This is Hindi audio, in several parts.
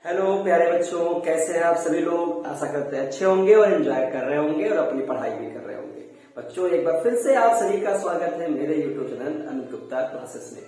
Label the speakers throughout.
Speaker 1: हेलो प्यारे बच्चों, कैसे हैं आप सभी लोग। आशा करते हैं अच्छे होंगे और एंजॉय कर रहे होंगे और अपनी पढ़ाई भी कर रहे होंगे। बच्चों, एक बार फिर से आप सभी का स्वागत है मेरे YouTube channel Amit Gupta classes में।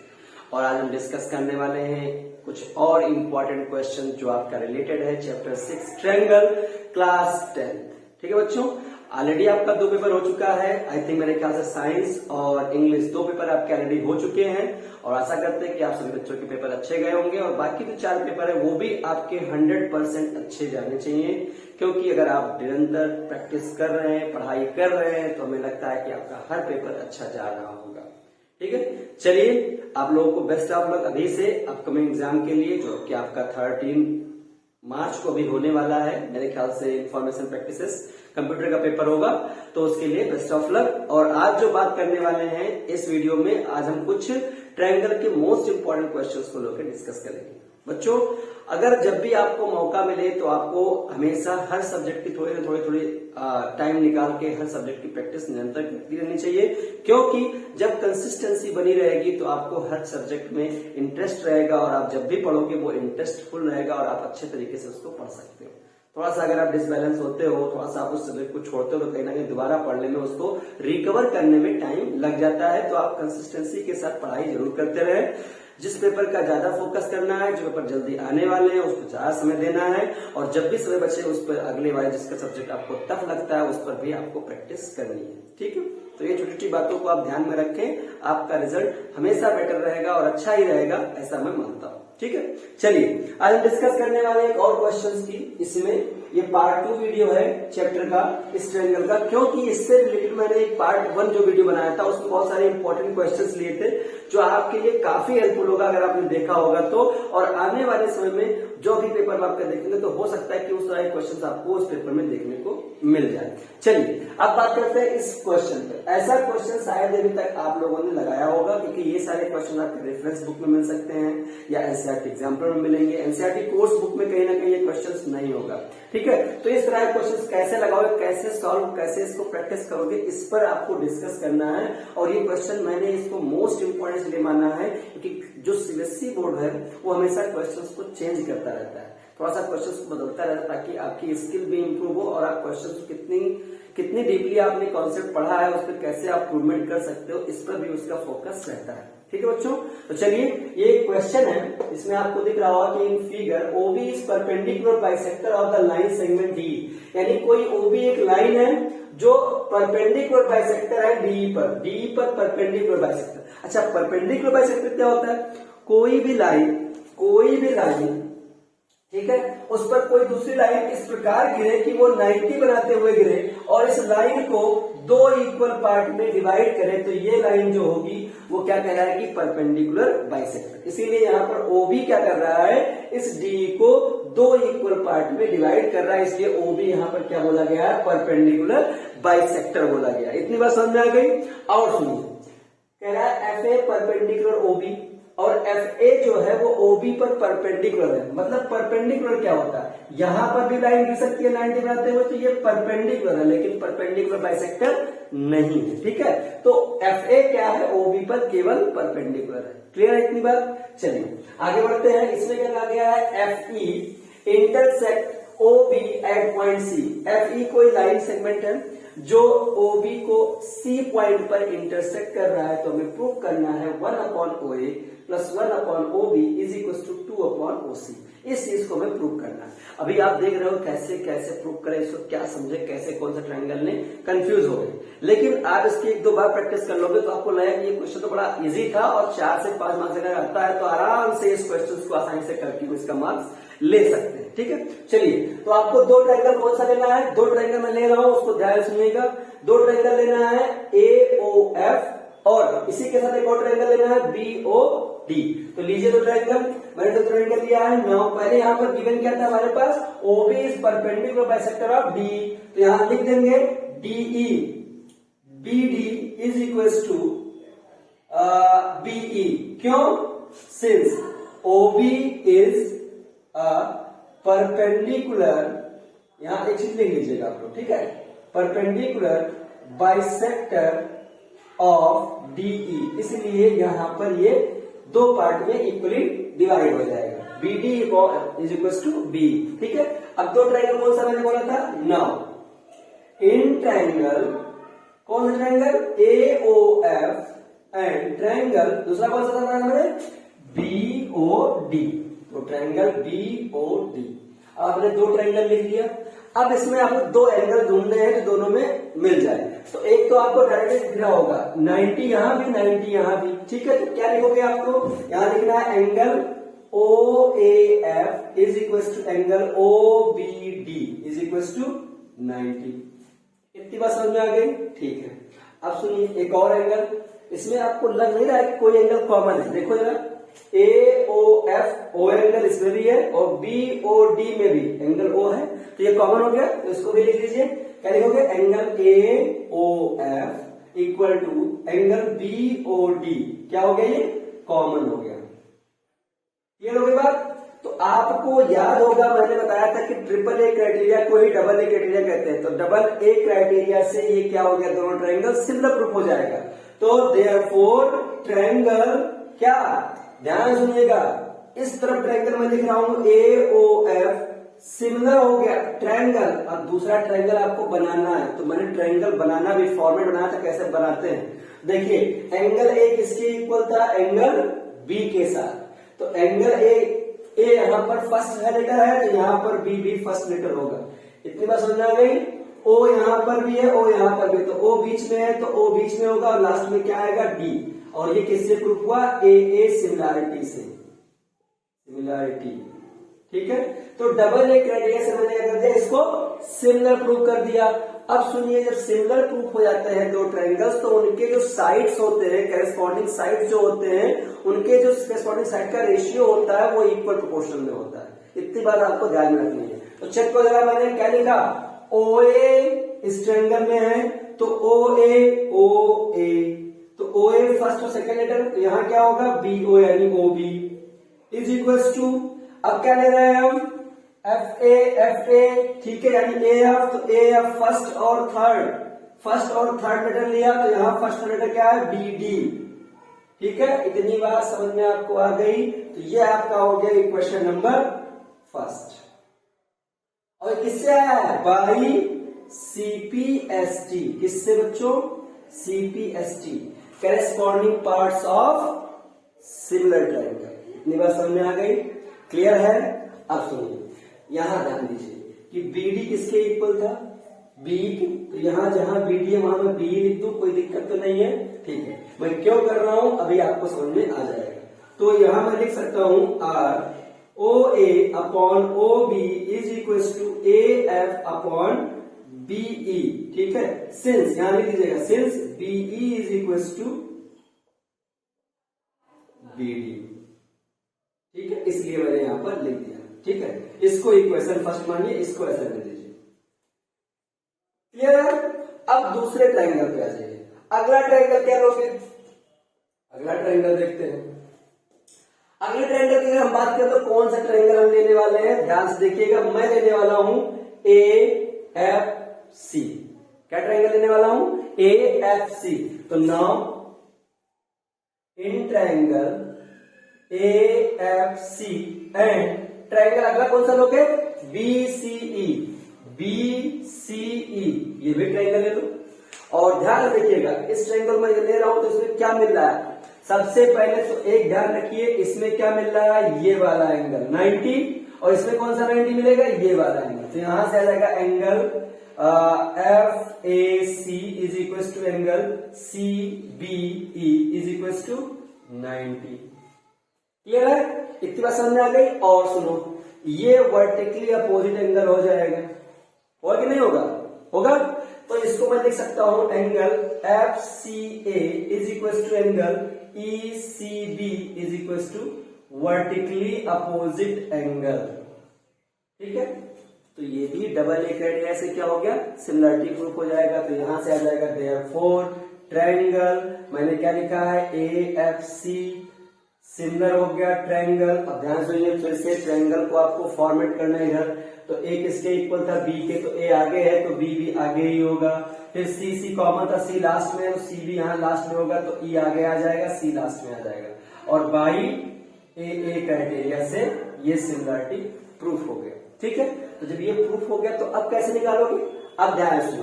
Speaker 1: और आज हम डिस्कस करने वाले हैं कुछ और इम्पोर्टेंट क्वेश्चन जो आपका रिलेटेड है चैप्टर 6 ट्रायंगल क्लास 10। ठीक है बच्चों, ऑलरेडी आपका 2 पेपर हो चुका है। आई थिंक मेरे ख्याल से साइंस और इंग्लिश 2 पेपर आपके ऑलरेडी हो चुके हैं और आशा करते हैं कि आप सभी बच्चों के पेपर अच्छे गए होंगे और बाकी जो 4 पेपर है वो भी आपके 100% अच्छे जाने चाहिए, क्योंकि अगर आप निरंतर प्रैक्टिस कर रहे हैं, पढ़ाई कर रहे हैं, तो हमें लगता है कि आपका हर पेपर अच्छा जा रहा होगा। ठीक है, चलिए आप लोगों को बेस्ट ऑफ लक अभी से अपकमिंग एग्जाम के लिए, जो कि आपका 13 मार्च को भी होने वाला है। मेरे ख्याल से इंफॉर्मेशन प्रैक्टिसेस कंप्यूटर का पेपर होगा, तो उसके लिए बेस्ट ऑफ लक। और आज जो बात करने वाले हैं इस वीडियो में, आज हम कुछ ट्रायंगल के मोस्ट इंपोर्टेंट क्वेश्चंस को लेकर डिस्कस करेंगे। बच्चों, अगर जब भी आपको मौका मिले तो आपको हमेशा हर सब्जेक्ट की थोड़ी टाइम निकाल के हर सब्जेक्ट की प्रैक्टिस निरंतर करती रहनी चाहिए, क्योंकि जब कंसिस्टेंसी बनी रहेगी तो आपको हर सब्जेक्ट में इंटरेस्ट रहेगा और आप जब भी पढ़ोगे वो इंटरेस्टफुल रहेगा और आप अच्छे तरीके से उसको पढ़ सकते हो। थोड़ा सा अगर आप डिसबैलेंस होते हो, थोड़ा सा आप उस सब्जेक्ट को छोड़ते हो, तो कहीं ना कहीं दोबारा पढ़ने में, उसको रिकवर करने में टाइम लग जाता है। तो आप कंसिस्टेंसी के साथ पढ़ाई जरूर करते रहे। जिस पेपर का ज्यादा फोकस करना है, जो पेपर जल्दी आने वाले हैं, उस पर ज्यादा समय देना है और जब भी समय बचे उस पर अगले वाले जिसका सब्जेक्ट आपको टफ लगता है उस पर भी आपको प्रैक्टिस करनी है। ठीक है, तो ये छोटी छोटी बातों को आप ध्यान में रखें, आपका रिजल्ट हमेशा बेटर रहेगा और अच्छा ही रहेगा, ऐसा मैं मानता हूं। ठीक है, चलिए आज हम डिस्कस करने वाले एक और क्वेश्चंस की। इसमें ये पार्ट 2 वीडियो है चैप्टर का, इस ट्रायंगल का, क्योंकि इससे रिलेटेड मैंने एक पार्ट 1 जो वीडियो बनाया था उसमें बहुत सारे इंपॉर्टेंट क्वेश्चंस लिए थे जो आपके लिए काफी हेल्पफुल होगा अगर आपने देखा होगा तो। और आने वाले समय में जो भी पेपर में आपका देखेंगे तो हो सकता है कि उस तरह के क्वेश्चन आपको उस पेपर में देखने को मिल जाए। चलिए अब बात करते हैं इस क्वेश्चन पे। ऐसा क्वेश्चन शायद अभी तक आप लोगों ने लगाया होगा, क्योंकि ये सारे क्वेश्चन आपके रेफरेंस बुक में मिल सकते हैं या एनसीईआरटी एग्जाम्पल में मिलेंगे। एनसीईआरटी कोर्स बुक में कहीं ना कहीं ये क्वेश्चन नहीं होगा। ठीक है, तो इस तरह के क्वेश्चन कैसे लगाओगे, कैसे सॉल्व, कैसे इसको प्रैक्टिस करोगे, इस पर आपको डिस्कस करना है। और ये क्वेश्चन मैंने इसको मोस्ट इंपोर्टेंट इसलिए माना है क्योंकि जो सीबीएसई बोर्ड है वो हमेशा क्वेश्चंस को चेंज करता रहता है, थोड़ा सा क्वेश्चंस को बदलता रहता है, ताकि आपकी स्किल भी इंप्रूव हो और आप क्वेश्चंस को कितनी डीपली आपने कॉन्सेप्ट पढ़ा है, उस पर कैसे आप इंप्रूवमेंट कर सकते हो, इस पर भी उसका फोकस रहता है। ठीक है बच्चों, तो चलिए ये क्वेश्चन है, इसमें आपको दिख रहा होगा कि in figure OB is perpendicular bisector of the line segment D. यानी कोई ओबी एक लाइन है जो परपेंडिकुलर बाइसेक्टर है डी पर परपेंडिकुलर बाइसेक्टर। अच्छा, परपेंडिकुलर बाइसेक्टर क्या होता है? कोई भी लाइन ठीक है, उस पर कोई दूसरी लाइन इस प्रकार गिरे कि वो 90 बनाते हुए गिरे और इस लाइन को 2 इक्वल पार्ट में डिवाइड करे, तो ये लाइन जो होगी वो क्या कहलाएगी? Perpendicular bisector. इसीलिए यहाँ पर ओबी क्या कर रहा है? इस डी को 2 इक्वल पार्ट में डिवाइड कर रहा है, इसलिए ओबी यहाँ पर क्या बोला गया है? परपेंडिकुलर बाइसेक्टर बोला गया। इतनी बात समझ में आ गई? और सुनिए, कह रहा है एफ ए परपेंडिकुलर ओबी, और एफ ए जो है वो ओबी पर परपेंडिकुलर है। मतलब परपेंडिकुलर क्या होता है? यहां पर भी लाइन गिर सकती है 90 बनाते हुए, तो ये परपेंडिकुलर है, लेकिन परपेंडिकुलर बाइसेक्टर नहीं है। ठीक है, तो एफ ए क्या है? ओबी पर केवल परपेंडिकुलर है। क्लियर है इतनी बात? चलिए आगे बढ़ते हैं। इसमें क्या कहा गया है? F E intersect O B at point C. F E कोई लाइन सेगमेंट है जो ओबी को सी पॉइंट पर इंटरसेक्ट कर रहा है, तो हमें प्रूव करना है 1/OA plus 1/OB is equal to 2/OC। इस चीज को हमें प्रूव करना है। अभी आप देख रहे हो कैसे कैसे प्रूव करें, इसको क्या समझे, कैसे कौन सा ट्रायंगल ने कंफ्यूज हो गए, लेकिन आप इसकी 1-2 बार प्रैक्टिस कर लोगे तो आपको लगेगा कि ये क्वेश्चन तो बड़ा इजी था और 4 से 5 मार्क्स अगर आता है तो आराम से इस क्वेश्चन को आसानी से करके इसका मार्क्स ले सकते हैं। ठीक है, चलिए तो आपको 2 ट्रायंगल कौन सा लेना है? 2 ट्रायंगल मैं ले रहा हूं, उसको ध्यान से सुनिएगा। 2 ट्रायंगल लेना है AOF और इसी के साथ एक और ट्रायंगल लेना है BOD। तो लीजिए 2 ट्रायंगल, मैंने 2 ट्रायंगल लिया है। नाउ पहले यहाँ पर गिवन क्या था हमारे पास? OB is perpendicular bisector of D, तो यहां लिख देंगे DE BD is equal to BE। क्यों? सिंस OB इज परपेंडिकुलर, यहां एक चीज लिख लीजिएगा आप लोग, ठीक है, परपेंडिकुलर बाइसेक्टर ऑफ DE, इसलिए यहां पर ये 2 पार्ट में इक्वली डिवाइड हो जाएगा। B D is equal to B. ठीक है, अब दो ट्राइंगल कौन सा मैंने बोला था, नाउ इन ट्राइंगल, कौन सा triangle, A O F and triangle दूसरा कौन सा था मैंने, बी ओ डी। तो ट्राइंगल बी ओ डी, आपने दो ट्राइंगल लिख दिया। अब इसमें आपको दो एंगल ढूंढने हैं जो दोनों में मिल जाए। तो एक तो आपको डायरेक्ट दिख रहा होगा 90 यहां भी 90 यहां भी। ठीक है, तो क्या लिखोगे, आपको यहां लिखना है angle O A F is equal to angle O B D is equal to 90। इतनी बात समझ में आ गई। ठीक है, अब सुनिए एक और एंगल, इसमें आपको लग नहीं रहा है कोई एंगल कॉमन है, देखो जरा, ए ओ एफ ओ एंगल इसमें भी है और बी ओ डी में भी एंगल ओ है, तो ये कॉमन हो गया, तो इसको भी लिख लीजिए। क्या लिखोगे, angle A O F equal to angle B O D, क्या हो गया, ये कॉमन हो गया। क्लियर हो गई बात। तो आपको याद होगा मैंने बताया था कि ट्रिपल ए क्राइटेरिया को ही डबल ए क्राइटेरिया कहते हैं। तो डबल ए क्राइटेरिया से ये क्या हो गया, दोनों ट्राइंगल सिमिलर प्रूफ हो जाएगा। तो देयरफॉर ट्राइंगल, क्या ध्यान सुनिएगा, इस तरफ ट्राइंगल मैं लिख रहा हूं ए ओ एफ सिमिलर हो गया ट्रायंगल। अब दूसरा ट्रायंगल आपको बनाना है, तो मैंने ट्रायंगल बनाना भी फॉर्मेट बनाया था, कैसे बनाते हैं देखिए। एंगल ए किसके इक्वल था, एंगल बी के साथ। तो एंगल ए यहां पर फर्स्ट लेटर है, तो यहां पर बी भी फर्स्ट लेटर होगा। इतनी बात समझ आ गई। ओ यहां पर भी है, ओ यहां पर भी, तो ओ बीच में है तो ओ बीच में होगा और लास्ट में क्या आएगा, डी। और ये किससे प्रूफ हुआ, ए सिमिलैरिटी से, सिमिलैरिटी। ठीक है, तो डबल ए क्राइटेरिया से मैंने क्या कर दिया, इसको सिमिलर प्रूफ कर दिया। अब सुनिए, जब सिमिलर प्रूफ हो जाते हैं दो ट्रायंगल्स, तो उनके जो साइड्स होते हैं, करेस्पॉन्डिंग साइड्स जो होते हैं, उनके जो करेस्पॉन्डिंग साइड का रेशियो होता है वो इक्वल प्रोपोर्शन में होता है। इतनी बात आपको ध्यान में रखनी है। तो चेक करो जरा, मैंने क्या लिखा, ओ ए इस ट्रायंगल में है, तो ओ ए, तो ओ ए फर्स्ट और सेकेंड लेटर, तो यहां क्या होगा, बी ओ यानी O B is equal to, अब क्या ले रहे हैं हम, एफ ए, ठीक है, यानी ए एफ, तो ए एफ फर्स्ट और थर्ड लेटर लिया, तो यहां फर्स्ट लेटर क्या है, बी डी। ठीक है, इतनी बात समझ में आपको आ गई। तो ये आपका हो गया इक्वेशन नंबर फर्स्ट। और किससे आया है, बाई सीपीएसटी। किससे बच्चों, CPST, corresponding parts of similar triangle. इतनी बात समझ में आ गई, क्लियर है। अब सुनिए, यहां ध्यान दीजिए कि बीडी किसके इक्वल था, बी। तो यहां जहां बीडी है वहां मैं बी लिख दूं, कोई दिक्कत तो नहीं है। ठीक है, मैं क्यों कर रहा हूं अभी आपको समझ में आ जाएगा। तो यहां मैं लिख सकता हूं or O A upon O B is equal to A F upon B E. ठीक है, सिंस, यहां लिख दीजिएगा, since B E is equal to B D. ठीक है, इसलिए मैंने यहां पर लिख दिया। ठीक है, इसको इक्वेशन फर्स्ट मानिए, इसको ऐसा कर दीजिए। क्लियर है। अब दूसरे ट्रायंगल पे आ जाइए। अगला ट्रायंगल क्या लोगे, अगला ट्रायंगल देखते हैं। अगले ट्रायंगल की अगर हम बात करें तो कौन सा ट्रायंगल हम लेने वाले हैं, ध्यान से देखिएगा। मैं लेने वाला हूं ए एफ सी। क्या ट्रायंगल लेने वाला हूं, ए एफ सी। तो now in triangle A F C and triangle अगला कौन सा लोगे, बी सी ई, ये भी ट्रायंगल ले लो। और ध्यान रखिएगा, इस ट्रायंगल में ले रहा हूं तो इसमें क्या मिल रहा है, सबसे पहले तो एक ध्यान रखिए, इसमें क्या मिल रहा है, ये वाला एंगल 90, और इसमें कौन सा 90 मिलेगा, ये वाला एंगल। तो यहां से आ जाएगा angle F A C is equal to angle C B E is equal to 90। Clear है, इतनी बात समझ में आ गई। और सुनो, ये वर्टिकली अपोजिट एंगल हो जाएगा, होगा कि नहीं होगा, होगा। तो इसको मैं लिख सकता हूं angle F C A is equal to angle E C B is equal to vertically opposite angle. ठीक है, तो ये भी डबल ए क्राइटेरिया से क्या हो गया, सिमिलरिटी प्रूफ हो जाएगा। तो यहां से आ जाएगा देयरफॉर ट्रायंगल, मैंने क्या लिखा है, ए एफ सी सिमिलर हो गया ट्रायंगल। अब ध्यान सुनिए, फिर से ट्रायंगल को आपको फॉर्मेट करना है इधर। तो ए किसके इक्वल था, बी के, तो ए आगे है तो बी भी आगे ही होगा। फिर सी कॉमन था, सी लास्ट में है तो सी भी यहां लास्ट में होगा, तो ई आगे आ जाएगा, सी लास्ट में आ जाएगा। और बाई ए क्राइटेरिया से ये सिमिलरिटी प्रूफ हो गया। ठीक है, तो जब ये प्रूफ हो गया तो अब कैसे निकालोगे, अब ध्यान सुनो,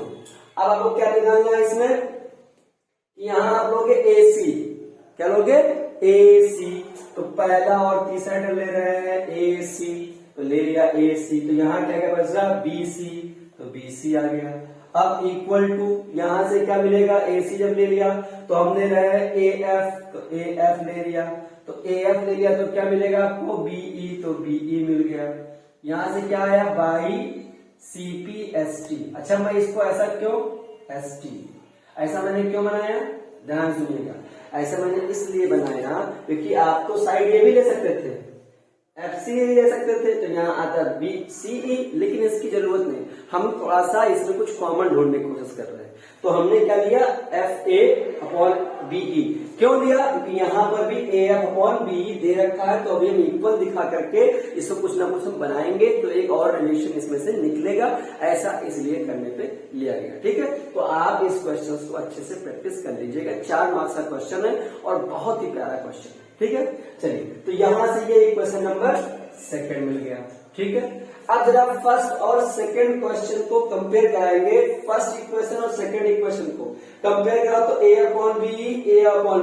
Speaker 1: अब आपको क्या निकालना है इसमें, यहां आप लोगे AC, क्या लोगे AC, तो पहला और तीसरा टर्म ले रहे हैं AC, तो ले लिया AC, तो यहाँ क्या क्या बच रहा BC, तो BC आ गया। अब इक्वल टू यहां से क्या मिलेगा, AC जब ले लिया तो हम ले रहे हैं AF, तो AF ले लिया, तो AF ले लिया तो क्या मिलेगा आपको BE, तो BE मिल गया। यहां से क्या आया बाई CPST। अच्छा मैं इसको ऐसा क्यों ST, ऐसा मैंने क्यों बनाया, ध्यान सुनिएगा, ऐसा मैंने इसलिए बनाया क्योंकि आप तो साइड ये भी ले सकते थे, FC ले सकते थे, तो यहाँ आता BCE, लेकिन इसकी जरूरत नहीं, हम थोड़ा सा इसमें कुछ कॉमन ढूंढने की कोशिश कर रहे हैं, तो हमने क्या लिया FA अपॉन BE। क्यों लिया, क्योंकि यहाँ पर भी AF अपॉन BE दे रखा है, तो अभी हम इक्वल दिखा करके इसको कुछ ना कुछ हम बनाएंगे तो एक और रिलेशन इसमें से निकलेगा, ऐसा इसलिए करने पे लिया गया। ठीक है, तो आप इस क्वेश्चन को अच्छे से प्रैक्टिस कर लीजिएगा, 4 मार्क्स का क्वेश्चन है और बहुत ही प्यारा क्वेश्चन है। ठीक है, चलिए, तो यहां से ये क्वेश्चन नंबर 2 मिल गया। ठीक है, अब जरा फर्स्ट और सेकंड क्वेश्चन को कंपेयर कराएंगे, फर्स्ट इक्वेशन और सेकंड इक्वेशन को कंपेयर करा तो A अपॉन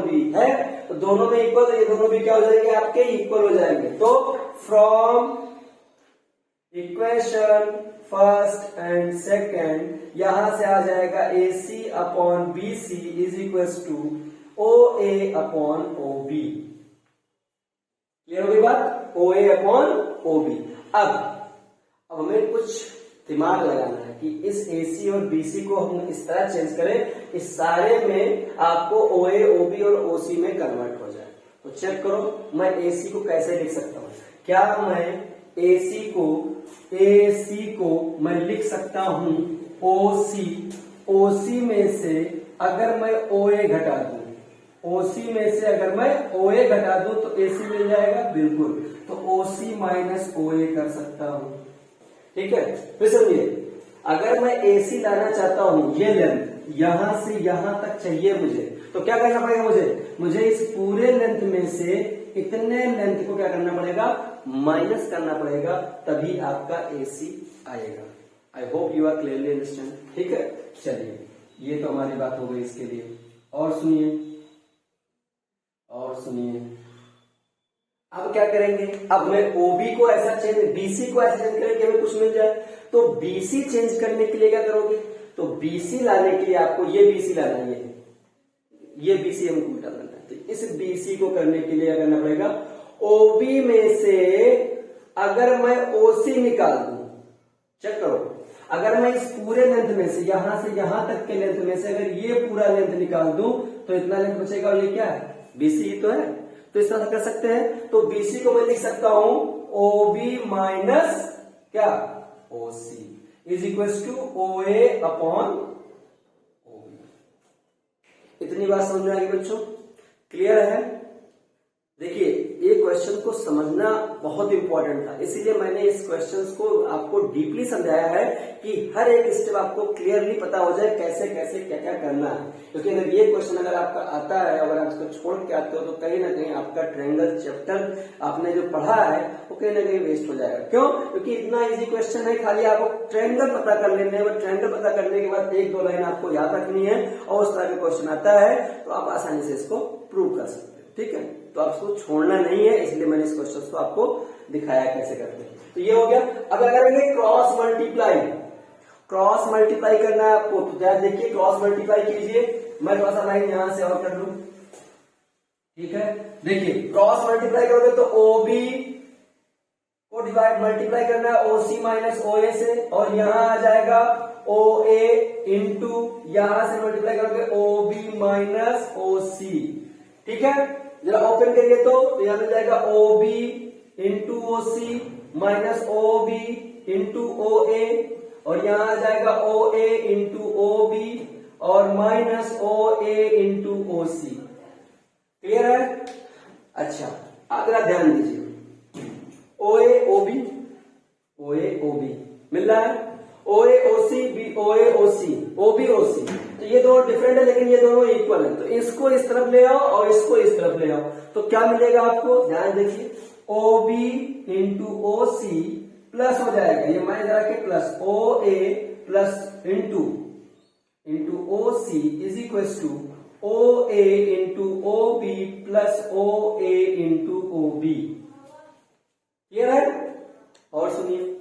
Speaker 1: B है, तो दोनों में इक्वल, तो ये दोनों भी क्या हो जाएंगे आपके, इक्वल हो जाएंगे। तो from equation first and second यहां से आ जाएगा AC upon BC is equal to OA upon OB। Clear हो गई बात, OA अपॉन OB। अब हमें कुछ दिमाग लगाना है कि इस AC और BC को हम इस तरह चेंज करें, इस सारे में आपको OA, OB और OC में कन्वर्ट हो जाए। तो चेक करो, मैं AC को कैसे लिख सकता हूं, क्या मैं AC को मैं लिख सकता हूं OC में से अगर मैं OA घटा दूं, OC में से अगर मैं OA घटा दूं तो AC मिल जाएगा, बिल्कुल, तो OC माइनस OA कर सकता हूं। ठीक है, फिर समझिए, अगर मैं AC लाना चाहता हूं, ये लेंथ यहां से यहां तक चाहिए मुझे, तो क्या करना पड़ेगा मुझे इस पूरे लेंथ में से इतने लेंथ को क्या करना पड़ेगा, माइनस करना पड़ेगा, तभी आपका AC आएगा। I hope you are clearly understand. ठीक है, चलिए, ये तो हमारी बात हो गई इसके लिए। और सुनिए, अब क्या करेंगे, अब मैं OB को ऐसा चेंज, BC को ऐसा चेंज करेंगे, हमें कुछ मिल जाए, तो BC चेंज करने के लिए क्या करोगे, तो BC लाने के लिए आपको ये BC लाना है, ये BC हमको उल्टा करना है, तो इस BC को करने के लिए क्या करना पड़ेगा, OB में से अगर मैं OC निकाल दूं, चेक करो, अगर मैं इस पूरे लेंथ में से यहां तक के लेंथ में से अगर ये पूरा लेंथ निकाल दूं तो इतना लेंथ बचेगा, और ये क्या है, BC तो है, तो इस तरह कर सकते हैं। तो BC को मैं लिख सकता हूं OB माइनस क्या, OC is equal to OA upon OB। इतनी बात समझ में आ गई बच्चों, क्लियर है। देखिए, ये क्वेश्चन को समझना बहुत इंपॉर्टेंट था, इसीलिए मैंने इस क्वेश्चन को आपको डीपली समझाया है कि हर एक स्टेप आपको क्लियरली पता हो जाए कैसे कैसे क्या क्या करना है। क्योंकि अगर ये क्वेश्चन अगर आपका आता है, अगर आप इसको छोड़ के आते हो, तो कहीं ना कहीं आपका ट्रायंगल चैप्टर आपने जो पढ़ा है वो कहीं ना कहीं वेस्ट हो जाएगा। क्यों, क्योंकि इतना इजी क्वेश्चन है, खाली आपको ट्रायंगल पता कर लेने हैं, ट्रायंगल पता करने के बाद 1-2 लाइन आपको याद रखनी है, और उस तरह का क्वेश्चन आता है तो आप आसानी से इसको प्रूव कर सकते हैं। ठीक है, तो आपको छोड़ना नहीं है, इसलिए मैंने इस क्वेश्चन को आपको दिखाया कैसे करते हैं। तो ये हो गया। अब अगर करेंगे क्रॉस मल्टीप्लाई करना है आपको, तो ध्यान देखिए, क्रॉस मल्टीप्लाई कीजिए, मैं थोड़ा सा लाइन यहां से और कर लूं। ठीक है, देखिए, क्रॉस मल्टीप्लाई करोगे तो OB को डिवाइड मल्टीप्लाई करना है OC माइनस OA से, और यहां आ जाएगा OA इंटू, यहां से मल्टीप्लाई करोगे OB माइनस OC। ठीक है, जरा ओपन करिए तो यहां मिल जाएगा OB into OC minus OB into OA, और यहां आ जाएगा OA इंटू OB और minus OA into OC। Clear है। अच्छा, अब जरा ध्यान दीजिए, OA OB मिल रहा है, OA OC OA OC OB OC, तो ये दोनों डिफरेंट है लेकिन ये दोनों इक्वल है, तो इसको इस तरफ ले आओ और इसको इस तरफ ले आओ, तो क्या मिलेगा आपको, ध्यान देखिए, O B into O C plus हो जाएगा, ये माइनस लगा के plus O A plus into O C is equal to O A into O B plus O A into O B. Clear है? और सुनिए,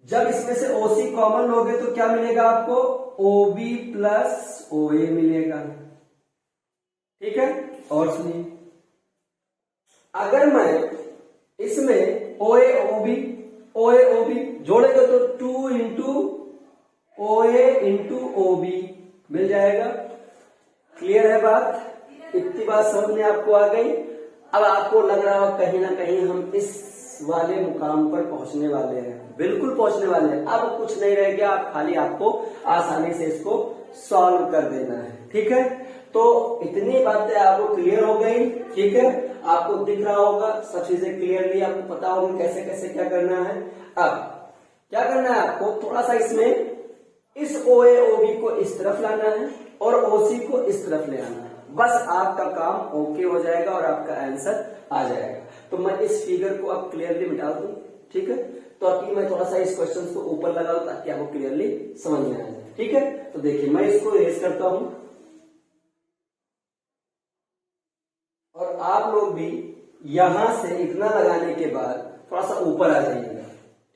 Speaker 1: जब इसमें से ओ सी कॉमन लोगे तो क्या मिलेगा आपको? ओ बी प्लस ओ ए मिलेगा। ठीक है? और सुनिए, अगर मैं इसमें ओ ए ओ बी जोड़ेगा तो 2 into O A into O B मिल जाएगा। क्लियर है बात? इतनी बात समझ में आपको आ गई। अब आपको लग रहा हो कहीं ना कहीं हम इस वाले मुकाम पर पहुंचने वाले हैं। बिल्कुल पहुंचने वाले हैं। अब कुछ नहीं रह गया, आप खाली आपको आसानी से इसको सॉल्व कर देना है। ठीक है? तो इतनी बातें आपको क्लियर हो गई। ठीक है? आपको दिख रहा होगा सब चीजें क्लियरली, आपको पता होगा कैसे कैसे क्या करना है। अब क्या करना है आपको, थोड़ा सा इसमें इस ओ ए ओ बी को इस तरफ लाना है और ओ सी को इस तरफ ले आना है। बस आपका काम ओके हो जाएगा और आपका आंसर आ जाएगा। तो मैं इस फिगर को अब क्लियरली मिटा दूं। ठीक है? तो अभी मैं थोड़ा सा इस क्वेश्चन को ऊपर लगा दूं ताकि आपको क्लियरली समझ में आ जाए। ठीक है? तो देखिए, मैं इसको इरेज करता हूं और आप लोग भी यहां से इतना लगाने के बाद थोड़ा सा ऊपर आ जाइएगा।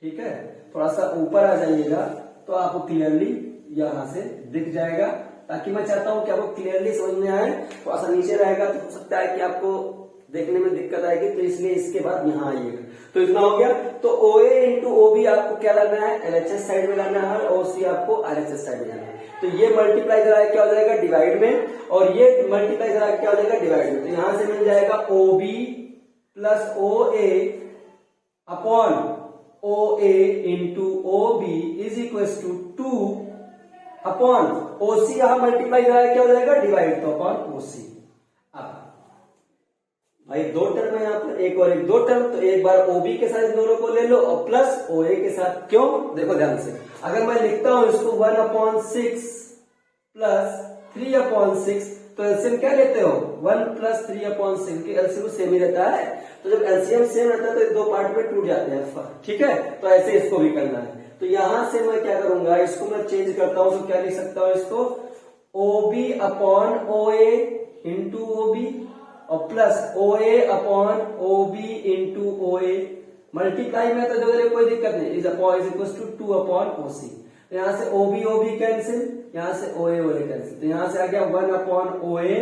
Speaker 1: ठीक है? थोड़ा सा ऊपर आ जाइएगा तो आपको क्लियरली यहां से दिख जाएगा, ताकि मैं चाहता हूं कि आपको क्लियरली समझ में आए। थोड़ा सा नीचे रहेगा तो हो सकता है कि आपको देखने में दिक्कत आएगी, तो इसलिए इसके बाद यहां आइएगा। तो इतना हो गया। तो O A into O B आपको क्या लाना है? एलएचएस साइड में लाना है, और ओ सी आपको आरएचएस साइड में लाना है। तो ये मल्टीप्लाई जरा क्या हो जाएगा? डिवाइड में, और ये मल्टीप्लाई जरा क्या हो जाएगा? डिवाइड में। तो यहां से मिल जाएगा O B plus O A upon O A into O B is equal to 2 upon O C. यहां मल्टीप्लाई जरा क्या हो जाएगा? डिवाइड, तो अपॉन ओ सी। अब भाई दो टर्म है यहाँ पर, एक और एक, दो टर्म। तो एक बार ओबी के साथ इन दोनों को ले लो और प्लस ओ ए के साथ। क्यों? देखो ध्यान से, अगर मैं लिखता हूं इसको 1/6 प्लस 3/6, तो एलसीएम क्या लेते हो? 1 प्लस 3/6 की एलसीएम सेम ही रहता है। तो जब एलसीएम सेम रहता है तो दो पार्ट में टूट जाते हैं। ठीक है? तो ऐसे इसको भी करना है। तो यहां से मैं क्या करूंगा, इसको मैं चेंज करता हूं। तो क्या लिख सकता हूं इसको? O B upon O A into O B और plus O A upon O B into O A. Multiply में तो जो कोई दिक्कत नहीं, is equal to 2 upon O C. तो यहां से ओ बी कैंसिल, यहां से ओ ए कैंसिल। तो यहां से आ गया 1 अपॉन ओ ए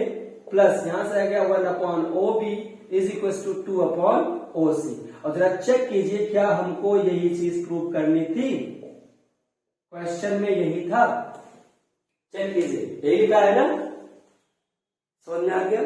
Speaker 1: प्लस यहां से आ गया 1 upon O B is equal to 2 upon O C. और जरा चेक कीजिए, क्या हमको यही चीज प्रूव करनी थी? क्वेश्चन में यही था। चेक कीजिए, यही लिखा है ना? समझ में आ गया?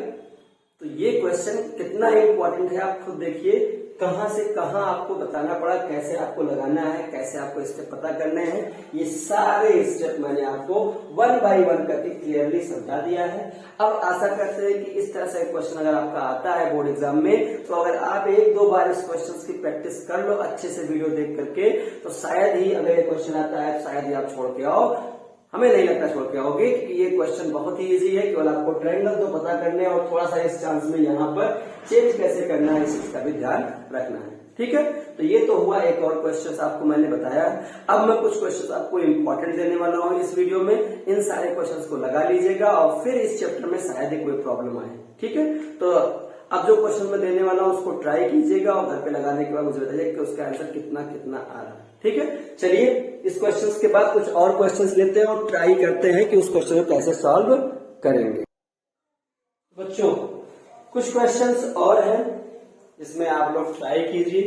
Speaker 1: तो ये क्वेश्चन कितना इंपॉर्टेंट है आप खुद देखिए। कहां से कहां आपको बताना पड़ा, कैसे आपको लगाना है, कैसे आपको स्टेप पता करने हैं, ये सारे स्टेप मैंने आपको 1 बाय 1 करके क्लियरली समझा दिया है। अब आशा करते हैं कि इस तरह से क्वेश्चन अगर आपका आता है बोर्ड एग्जाम में, तो अगर आप 1-2 बार इस क्वेश्चन की प्रैक्टिस कर लो अच्छे से वीडियो देख करके, तो शायद ही अगर ये क्वेश्चन आता है शायद ही आप छोड़ के आओ। हमें नहीं लगता छोड़ के आओगे, क्योंकि ये क्वेश्चन बहुत ही इजी है। केवल आपको ट्रायंगल तो पता करने और थोड़ा सा इस चांस में यहाँ पर चेंज कैसे करना है इस चीज का भी ध्यान रखना है। ठीक है? तो ये तो हुआ एक और क्वेश्चन आपको मैंने बताया। अब मैं कुछ क्वेश्चन आपको इंपॉर्टेंट देने वाला हूँ इस वीडियो में। इन सारे क्वेश्चन को लगा लीजिएगा और फिर इस चैप्टर में शायद ही कोई प्रॉब्लम आए। ठीक है? तो अब जो क्वेश्चन मैं देने वाला हूँ उसको ट्राई कीजिएगा और घर पे लगाने के बाद मुझे बताइए कि उसका आंसर कितना कितना आ रहा है। ठीक है? चलिए, इस क्वेश्चंस के बाद कुछ और क्वेश्चंस लेते हैं और ट्राई करते हैं कि उस क्वेश्चन को कैसे सॉल्व करेंगे। बच्चों, कुछ क्वेश्चंस और हैं जिसमें आप लोग ट्राई कीजिए।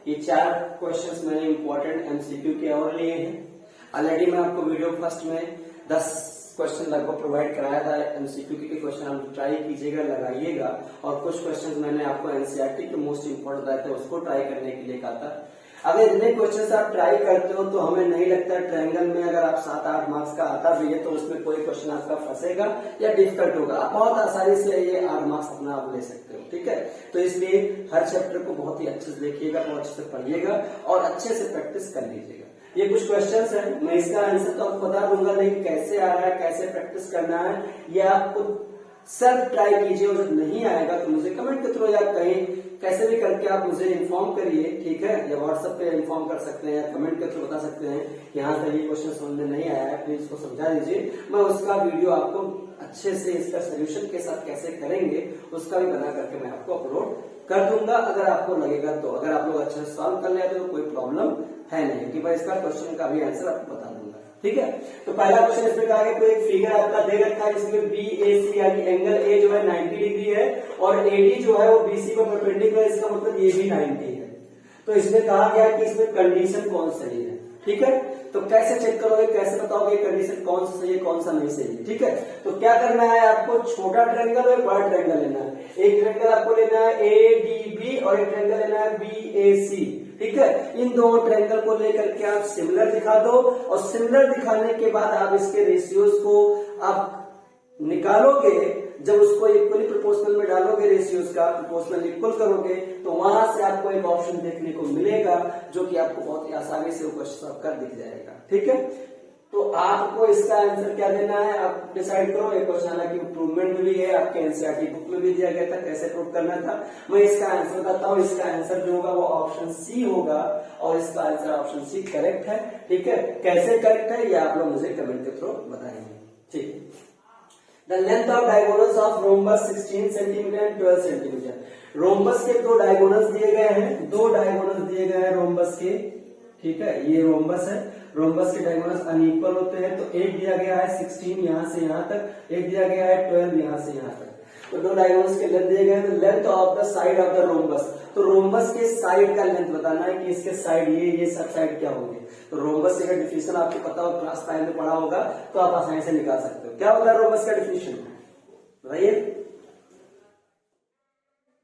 Speaker 1: ये 4 क्वेश्चंस मैंने इंपॉर्टेंट एमसीक्यू के और लिए हैं। ऑलरेडी मैं आपको वीडियो फर्स्ट में 10 क्वेश्चन लगभग प्रोवाइड कराया था एमसीक्यू के क्वेश्चन। आप ट्राई कीजिएगा, लगाइएगा। और कुछ क्वेश्चन मैंने आपको एनसीईआरटी के मोस्ट इंपोर्टेंट बताए थे, उसको ट्राई करने के लिए कहा था। अगर इतने क्वेश्चंस आप ट्राई करते हो तो हमें नहीं लगता ट्रायंगल में अगर आप 7-8 मार्क्स का आता भी है तो उसमें कोई क्वेश्चन आपका फंसेगा या डिफिकल्ट होगा। आप बहुत आसानी से ये 8 मार्क्स अपना आप ले सकते हो। ठीक है? तो इसलिए हर चैप्टर को बहुत ही अच्छे से देखिएगा, बहुत अच्छे से पढ़िएगा और अच्छे से प्रैक्टिस कर लीजिएगा। ये कुछ क्वेश्चंस हैं, मैं इसका आंसर तो आपको बता दूंगा, लेकिन कैसे आ रहा है, कैसे प्रैक्टिस करना है, ये आपको सेल्फ ट्राई कीजिए। और जब नहीं आएगा तो मुझे कमेंट के थ्रू या कहीं कैसे भी करके आप मुझे इन्फॉर्म करिए, ठीक है, या व्हाट्सएप पे इन्फॉर्म कर सकते हैं, कमेंट करके बता सकते हैं कि यहाँ से ये क्वेश्चन समझ में नहीं आया है, प्लीज इसको समझा दीजिए। मैं उसका वीडियो आपको अच्छे से इसका सोल्यूशन के साथ कैसे करेंगे उसका भी बना करके मैं आपको अपलोड कर दूंगा, अगर आपको लगेगा तो। अगर आप लोग अच्छे से सॉल्व कर लेते तो कोई प्रॉब्लम है नहीं, कि मैं इसका क्वेश्चन का भी आंसर आपको बता दूंगा, ठीक है। तो पहला क्वेश्चन इसमें कहा गया, कोई एक फिगर आपका दे रखा है जिसमें BAC यानी एंगल A जो है 90 डिग्री है और AD जो है वो BC को परपेंडिकुलर, इसका मतलब ये भी 90 है। तो इसमें कहा गया कि इसमें कंडीशन कौन सही है, ठीक है। तो कैसे चेक करोगे, कैसे बताओगे कंडीशन कौन सा सही है कौन सा नहीं सही है, ठीक है। तो क्या करना है आपको, छोटा ट्रायंगल और बड़ा ट्रायंगल लेना है। एक ट्रायंगल आपको लेना है ADB और एक ट्रायंगल लेना है BAC, ठीक है। इन दोनों ट्रायंगल को लेकर के आप सिमिलर दिखा दो और सिमिलर दिखाने के बाद आप इसके रेशियोज को आप निकालोगे। जब उसको इक्वली प्रोपोर्शनल में डालोगे, रेशियोज का प्रोपोर्शनल इक्वल करोगे, तो वहां से आपको एक ऑप्शन देखने को मिलेगा जो कि आपको बहुत ही आसानी से वो क्वेश्चन आपका दिख जाएगा, ठीक है। तो आपको इसका आंसर क्या देना है आप डिसाइड करो। एक क्वेश्चन हालांकि इम्प्रूवमेंट भी है, आपके एनसीईआरटी बुक में भी दिया गया था कैसे प्रूव करना था। मैं इसका आंसर बताता हूँ। इसका आंसर जो होगा वो ऑप्शन सी होगा और इसका आंसर ऑप्शन सी करेक्ट है, ठीक है। कैसे करेक्ट है ये आप लोग मुझे कमेंट के थ्रू बताएंगे, ठीक है। The length of diagonals of rhombus 16 cm and 12 cm. Rhombus के दो डायगोनल्स दिए गए हैं, दो डायगोनल्स दिए गए हैं रोम्बस के, ठीक है। ये रोम्बस है, रोम्बस के डायगोनल्स अनइक्वल होते हैं। तो एक दिया गया है 16 यहां से यहां तक, एक दिया गया है 12 यहां से यहां तक। तो दो डायगोनल्स के लेंथ दिए गए हैं। Length of the side of the rhombus, तो रोम्बस के साइड का लेंथ बताना है कि इसके साइड ये सब साइड क्या होंगे। तो रोम्बस का डिफिनेशन आपको पता हो, क्लास 5 में पढ़ा होगा, तो आप आसानी से निकाल सकते हो। क्या होता है रोम्बस का डिफिनेशन, बताइए।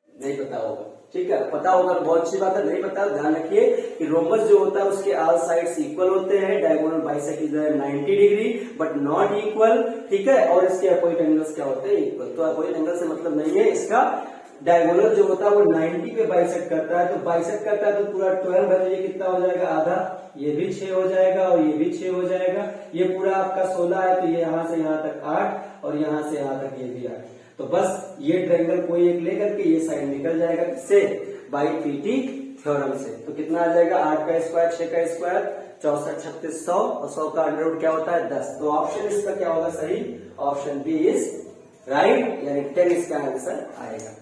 Speaker 1: नहीं पता होगा, ठीक है। पता होगा तो बहुत अच्छी बात है, नहीं पता ध्यान रखिए कि रोम्बस जो होता है उसके ऑल साइड्स इक्वल होते हैं। Diagonal bisect is 90 degree but not equal, ठीक है। और इसके अपोजिट एंगल्स क्या होते हैं, इक्वल। तो अपोजिट एंगल से मतलब नहीं है, इसका डायगोनल जो होता है वो 90 पे बाइसेक्ट करता है। तो बाइसेक्ट करता है तो पूरा 12 है, तो ये कितना हो जाएगा, आधा। ये भी 6 हो जाएगा और ये भी 6 हो जाएगा। ये पूरा आपका 16 है, तो ये यहां से यहां तक 8 और यहां से यहां तक ये भी 8। तो बस ये ट्रायंगल कोई एक लेकर के ये साइड निकल जाएगा, किससे, बाई पीटी थ्योरम से। तो कितना आ जाएगा, 8 का स्क्वायर 6 का स्क्वायर 64 36 100 और 100 का अंडर रूट क्या होता है 10। तो ऑप्शन इसका क्या होगा सही, ऑप्शन बी इज राइट, यानी 10 इसका आंसर आएगा।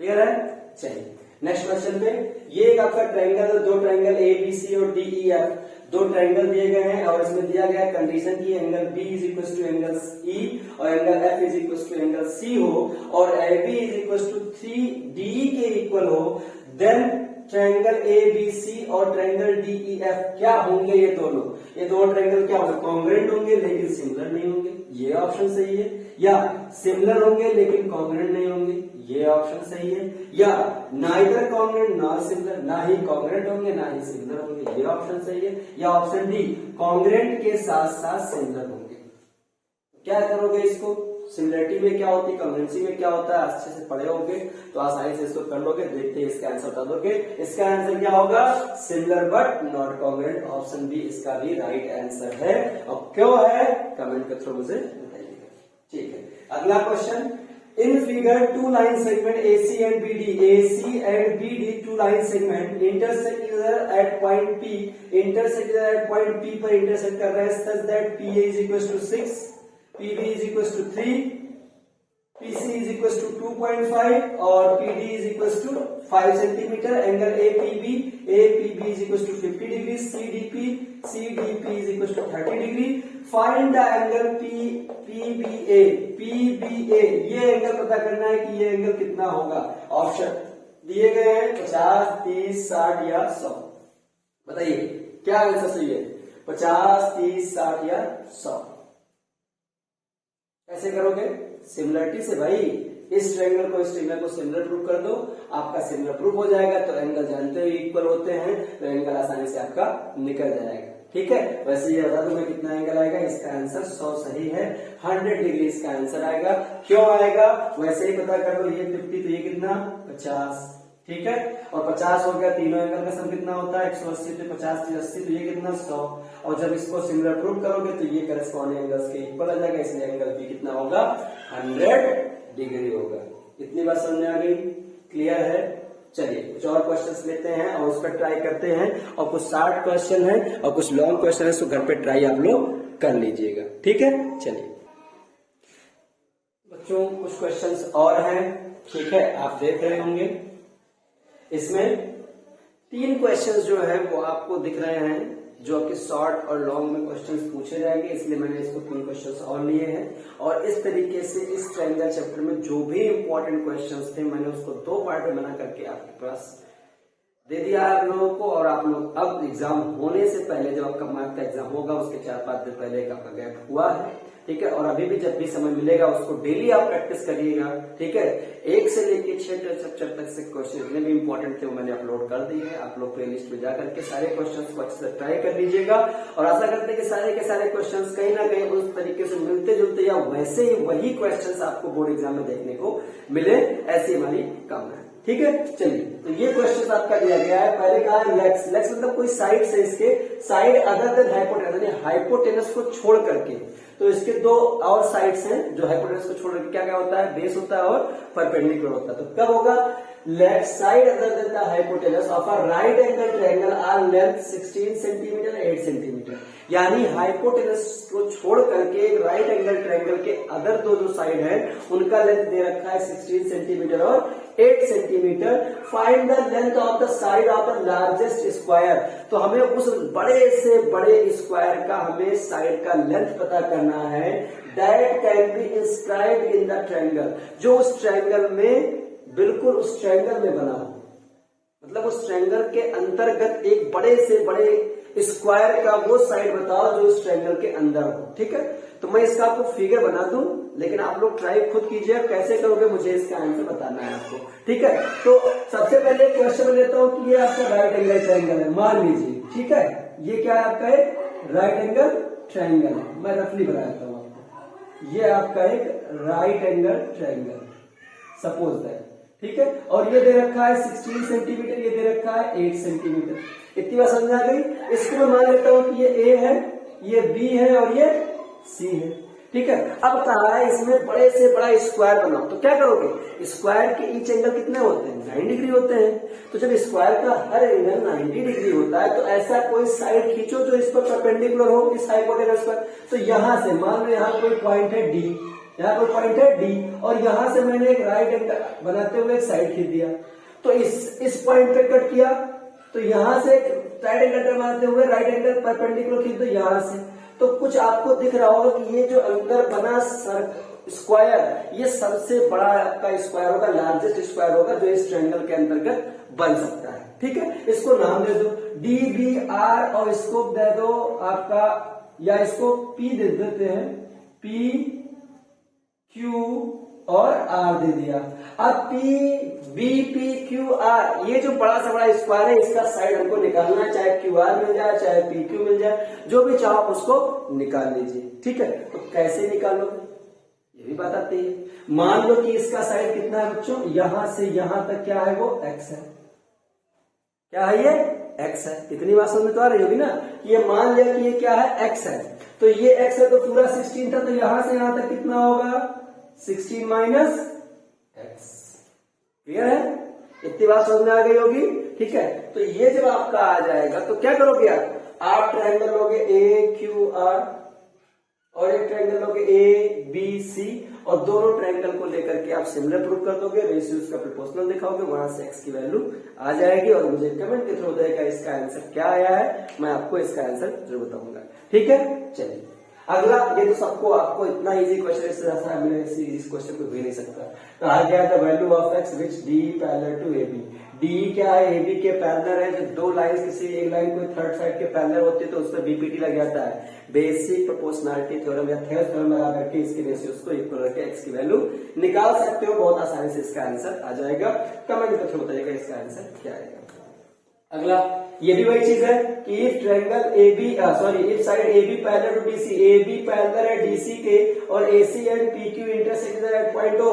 Speaker 1: क्लियर है, चलिए नेक्स्ट क्वेश्चन पे। ये एक आपका ट्रायंगल, दो ट्रायंगल ए बी सी और डी ई एफ, दो ट्रायंगल दिए गए हैं और इसमें दिया गया कंडीशन की angle B is equal to angle E और angle F is equal to angle C हो और A B is equal to 3 के इक्वल हो, then triangle A B C और ट्रायंगल डी ई एफ क्या होंगे, ये दोनों ट्रायंगल क्या होंगे, कॉन्ग्रुएंट होंगे लेकिन सिमिलर नहीं होंगे, ये ऑप्शन सही है। या सिमिलर होंगे लेकिन कॉन्ग्रुएंट नहीं होंगे, ये ऑप्शन सही है। या नाइदर कॉन्ग्रुएंट नॉर सिमिलर, ना ही कॉन्ग्रुएंट होंगे ना ही सिमिलर होंगे, ये ऑप्शन सही है। या ऑप्शन डी, कॉन्ग्रुएंट के साथ साथ सिमिलर होंगे। क्या करोगे इसको, सिमिलरिटी में क्या होती है, कॉन्ग्रुएंसी में क्या होता है, अच्छे से पढ़े होगे तो आसानी से इसको कर लोगे। देखते हैं इसका आंसर बता दोगे। इसका आंसर क्या होगा, similar but not congruent. Option B इसका भी राइट आंसर है। और क्यों है कमेंट के थ्रू मुझे बताइएगा, ठीक है। अगला question, in figure two line segment AC and BD, two line segment intersect at point P, intersect at point P पर इंटरसेक्ट कर रहे हैं such that PA is equal to 6, PB is equal to 3, PC is equal to 2.5 और PD is equal to 5 centimetre. Angle APB is equal to 50 degree, CDP is equal to 30 degree. Find the angle PBA, ये एंगल पता करना है कि ये एंगल कितना होगा। ऑप्शन दिए गए हैं 50, 30, 60 या 100। बताइए क्या आंसर सही है, 50, 30, 60 या 100। कैसे करोगे, सिमिलरिटी से भाई। इस ट्रायंगल को इस ट्रायंगल को सिमिलर प्रूव कर दो, आपका सिमिलर प्रूव हो जाएगा। तो एंगल जानते हो इक्वल होते हैं, तो एंगल आसानी से आपका निकल जाएगा, ठीक है। वैसे ये बता दूं मैं कितना एंगल आएगा, इसका आंसर 100 सही है, 100 डिग्री इसका आंसर आएगा। क्यों आएगा, वैसे ही पता कर लो। ये 50 तो ये कितना 50, ठीक है। और 50 हो गया, तीनों एंगल का सम कितना होता है 180, तो 50 से 80 तो ये कितना 100। और जब इसको सिमिलर प्रूव करोगे तो ये करस्पॉन्डिंग एंगल्स के इक्वल आ जाएगा, इसलिए एंगल भी कितना होगा 100 डिग्री होगा। इतनी बात समझ में आ गई, क्लियर है, चलिए कुछ और क्वेश्चंस लेते हैं और उस पर ट्राई करते हैं, और कुछ शॉर्ट क्वेश्चन है और कुछ लॉन्ग क्वेश्चन है, तो घर पे ट्राई आप लोग कर लीजिएगा, ठीक है। चलिए बच्चों कुछ क्वेश्चंस और हैं, ठीक है, आप देख रहे होंगे। इसमें 3 क्वेश्चंस जो है वो आपको दिख रहे हैं, जो आपके शॉर्ट और लॉन्ग में क्वेश्चंस पूछे जाएंगे, इसलिए मैंने इसको 3 क्वेश्चंस और लिए हैं। और इस तरीके से इस ट्रायंगल चैप्टर में जो भी इंपॉर्टेंट क्वेश्चंस थे मैंने उसको 2 पार्ट में बना करके आपके पास दे दिया है आप लोगों को। और आप लोग अब एग्जाम होने से पहले, जब आपका मार्क का एग्जाम होगा उसके 4-5 दिन पहले एक आपका गैप हुआ है, ठीक है। और अभी भी जब भी समय मिलेगा उसको डेली आप प्रैक्टिस करिएगा, ठीक है। 1 से लेके 6 चैप्टर तक से क्वेश्चन जितने भी इंपॉर्टेंट थे वो मैंने अपलोड कर दिए हैं। आप लोग प्लेलिस्ट में जाकर के सारे क्वेश्चंस को अच्छे से ट्राई कर लीजिएगा, और आशा करते हैं कि सारे के सारे क्वेश्चंस कहीं ना कहीं उस तरीके से मिलते जुलते या वैसे ही वही क्वेश्चंस आपको बोर्ड एग्जाम में देखने को मिले, ऐसी हमारी कामना है, ठीक है। चलिए तो ये क्वेश्चन आपका दिया गया है। पहले कहा है लेग्स, लेग्स मतलब कोई साइड से, इसके साइड अदर देन हाइपोटेनस, यानी हाइपोटेनस को छोड़ करके। तो इसके 2 और साइड्स हैं जो हाइपोटेनस को छोड़ करके क्या क्या होता है, बेस होता है और परपेंडिकुलर होता है। तो कब होगा, leg side other than the hypotenuse of a right angle triangle are length 16 centimetre 8 centimetre, यानी हाइपोटेनस को छोड़ करके एक राइट एंगल ट्रायंगल के अदर 2 जो साइड है उनका लेंथ दे रखा है 16 सेंटीमीटर और 8 centimetre. Find the length of the side of the largest square, तो हमें उस बड़े से बड़े स्क्वायर का हमें साइड का लेंथ पता करना है। That can be inscribed in the triangle, जो उस ट्रायंगल में, बिल्कुल उस ट्रायंगल में बना हो, मतलब उस ट्रायंगल के अंतर्गत एक बड़े से बड़े स्क्वायर का वो साइड बताओ जो इस ट्रायंगल के अंदर हो, ठीक है। तो मैं इसका आपको फिगर बना दूं, लेकिन आप लोग ट्राई खुद कीजिए, कैसे करोगे मुझे इसका आंसर बताना है आपको, ठीक है। तो सबसे पहले क्वेश्चन में लेता हूं कि ये आपका राइट एंगल ट्रायंगल है, मान लीजिए, ठीक है। ये क्या है आपका एक राइट एंगल ट्रायंगल है, मैं रफली बना देता हूं आपको। ये आपका एक right angle triangle suppose that, ठीक है। और ये दे रखा है 16 सेंटीमीटर, ये दे रखा है 8 सेंटीमीटर। इतनी बात समझ आ गई। इसको मैं मान लेता हूं कि ये ए है, ये बी है और ये सी है, ठीक है। अब कहा है इसमें बड़े से बड़ा स्क्वायर बनाओ, तो क्या करोगे, स्क्वायर के ईच एंगल कितने होते हैं, 9 डिग्री होते हैं। तो जब स्क्वायर का हर एंगल 90 डिग्री होता है, तो ऐसा कोई साइड खींचो जो इस पर परपेंडिकुलर हो इस हाइपोटेनस पर। तो यहां से मान लो यहाँ कोई पॉइंट है डी, यहाँ कोई पॉइंट है डी, और यहां से मैंने एक राइट एंगल बनाते हुए एक साइड खींच दिया। तो इस पॉइंट पे कट किया, तो यहां से राइट एंगल बनाते हुए राइट एंगल परपेंडिकुलर खींच दो यहां से। तो कुछ आपको दिख रहा होगा कि ये जो अंदर बना स्क्वायर, ये सबसे बड़ा आपका स्क्वायर होगा, लार्जेस्ट स्क्वायर होगा जो इस ट्रायंगल के अंतर्गत बन सकता है, ठीक है। इसको नाम दे दो डी बी आर, और इसको दे दो आपका, या इसको पी दे देते हैं, पी क्यू और आर दे दिया। अब P B P Q R, ये जो बड़ा से बड़ा स्क्वायर है इसका साइड हमको निकालना है, चाहे क्यू आर मिल जाए चाहे पी क्यू मिल जाए, जो भी चाहो उसको निकाल लीजिए, ठीक है। तो कैसे निकालोगे ये भी बात आती है। मान लो कि इसका साइड कितना है बच्चों, यहां से यहां तक क्या है, वो एक्स है। क्या है ये, एक्स है। इतनी बात समझ में तो आ रही होगी ना। ये मान लिया कि ये क्या है, एक्स है। तो ये एक्स है तो पूरा 16 था, तो यहां से यहां तक कितना होगा, 16 माइनस एक्स। क्लियर है, इतनी बात समझ में आ गई होगी, ठीक है। तो ये जब आपका आ जाएगा तो क्या करोगे आप ट्रायंगल लोगे ए क्यू आर, और एक ट्रायंगल लोगे ए बी सी, और दोनों ट्रायंगल को लेकर के आप सिमिलर प्रूव कर दोगे, रेशियोज का प्रोपोर्शनल दिखाओगे, वहां से एक्स की वैल्यू आ जाएगी, और मुझे कमेंट के थ्रू बताएगा इसका आंसर क्या आया है, मैं आपको इसका आंसर जरूर बताऊंगा, ठीक है। चलिए अगला, ये तो सबको आपको इतना इजी क्वेश्चन, इससे ज्यादा मैंने इस क्वेश्चन को भी नहीं सकता। तो आ गया the value of x which D parallel to A B. D क्या है, ए बी के पैरेलल है। जब 2 लाइन किसी एक लाइन कोई थर्ड साइड के पैरेलल होती है तो उस पर बीपीटी लग जाता है, बेसिक प्रोपोर्शनलिटी थ्योरम या थेवेनिन थ्योरम लगा करके इसके रेशियोज को इक्वल करके एक्स की वैल्यू निकाल सकते हो। बहुत आसानी से इसका आंसर आ जाएगा। कमेंट में थ्रू बताइएगा इसका आंसर क्या आएगा। अगला, ये भी वही चीज है कि if triangle A B if side A B parallel to D C, A B parallel है डीसी के, और A C and P Q intersect at point O,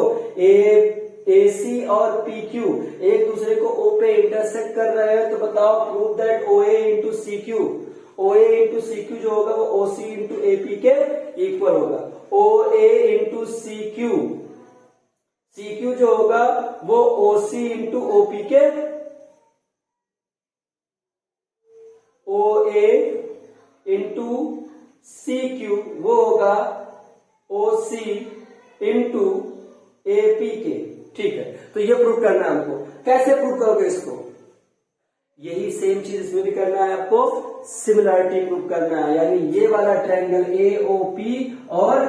Speaker 1: A C और पी क्यू एक दूसरे को ओ पे इंटरसेक्ट कर रहे हैं, तो बताओ prove that O A into C Q, O A into C Q जो होगा वो O C into A P के इक्वल होगा। O A into C Q CQ जो होगा वो OC इंटू OP के OA इंटू CQ वो होगा OC इंटू AP के। ठीक है, तो ये प्रूव करना है हमको। कैसे प्रूव करोगे इसको? यही सेम चीज इसमें भी करना है आपको, सिमिलरिटी प्रूव करना है। यानी ये वाला ट्रायंगल AOP और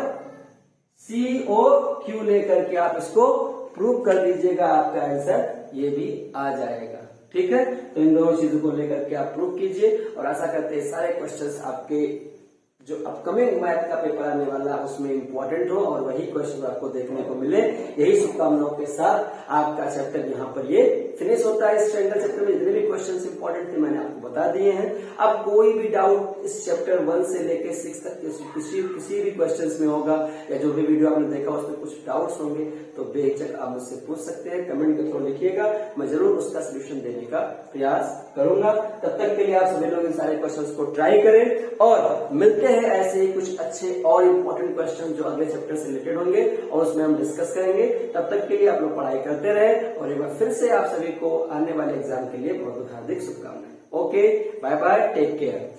Speaker 1: COQ लेकर के आप इसको प्रूव कर लीजिएगा, आपका आंसर ये भी आ जाएगा। ठीक है, तो इन दोनों चीजों को लेकर के आप प्रूव कीजिए और आशा करते हैं सारे क्वेश्चंस आपके जो अपकमिंग मैथ का पेपर आने वाला है उसमें इंपॉर्टेंट हो और वही क्वेश्चन आपको देखने को मिले। यही शुभकामनाओं के साथ आपका चैप्टर यहाँ पर ये फिनिश होता है। इस ट्रायंगल चैप्टर में जितने भी क्वेश्चंस इंपॉर्टेंट थे मैंने आपको बता दिए हैं। अब कोई भी डाउट इस चैप्टर 1 से लेके 6 तक किसी भी क्वेश्चंस में होगा या जो भी वीडियो आपने देखा उसमें कुछ डाउट्स होंगे तो बेझिझक आप मुझसे पूछ सकते हैं, कमेंट के थ्रू लिखिएगा, मैं जरूर उसका सोल्यूशन देने का प्रयास करूंगा। तब तक के लिए आप सभी लोग इन सारे क्वेश्चंस को ट्राई करें और मिलते हैं ऐसे ही कुछ अच्छे और इंपॉर्टेंट क्वेश्चन जो अगले चैप्टर से रिलेटेड होंगे और उसमें हम डिस्कस करेंगे। तब तक के लिए आप लोग पढ़ाई करते रहे और एक बार फिर से आप सभी को आने वाले एग्जाम के लिए बहुत बहुत हार्दिक शुभकामनाएं। Okay, bye bye, take care.